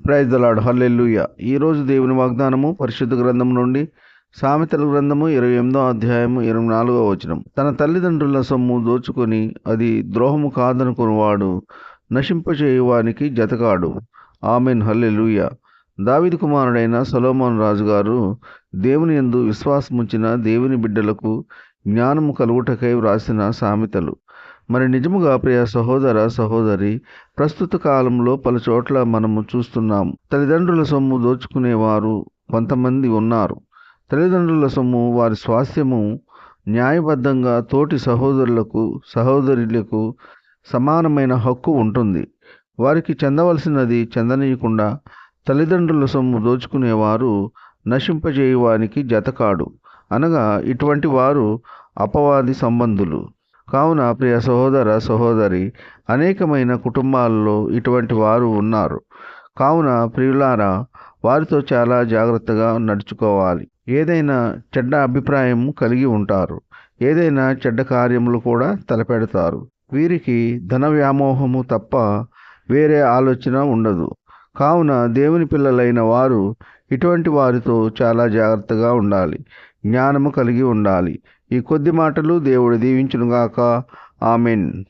Praise the lord. హల్లెలూయా. ఈరోజు దేవుని వాగ్దానము పరిశుద్ధ గ్రంథం నుండి సామెతల గ్రంథము 28వ అధ్యాయము 24వ వచనం. తన తల్లిదండ్రుల సొమ్ము దోచుకొని అది ద్రోహము కాదనుకునివాడు నశింపచేయువానికి జతకాడు. ఆమెన్. హల్లెలూయా. దావీదు కుమారుడైన సొలొమోను రాజు గారు దేవుని యందు విశ్వాసముంచిన దేవుని బిడ్డలకు జ్ఞానము కలుగుటకై వ్రాసిన సామెతలు. మరి నిజముగా ప్రియ సహోదర సహోదరి, ప్రస్తుత కాలంలో పలు చోట్ల మనము చూస్తున్నాము. తల్లిదండ్రుల సొమ్ము దోచుకునేవారు కొంతమంది ఉన్నారు. తల్లిదండ్రుల సొమ్ము, వారి స్వాస్థ్యము న్యాయబద్ధంగా తోటి సహోదరులకు సమానమైన హక్కు ఉంటుంది. వారికి చెందవలసినది చెందనీయకుండా తల్లిదండ్రుల సొమ్ము దోచుకునేవారు నశింపజేయువానికి జతకాడు. అనగా ఇటువంటి వారు అపవాది సంబంధులు. కావున ప్రియ సహోదర సహోదరి, అనేకమైన కుటుంబాలలో ఇటువంటి వారు ఉన్నారు. కావున ప్రియులారా, వారితో చాలా జాగ్రత్తగా నడుచుకోవాలి. ఏదైనా చెడ్డ అభిప్రాయం కలిగి ఉంటారు. ఏదైనా చెడ్డ కార్యములు కూడా తలపెడతారు. వీరికి ధన వ్యామోహము తప్ప వేరే ఆలోచన ఉండదు. కావున దేవుని పిల్లలైన వారు ఇటువంటి వారితో చాలా జాగ్రత్తగా ఉండాలి. జ్ఞానము కలిగి ఉండాలి. ఈ కొద్ది మాటలు దేవుడు దీవించునుగాక. ఆమెన్.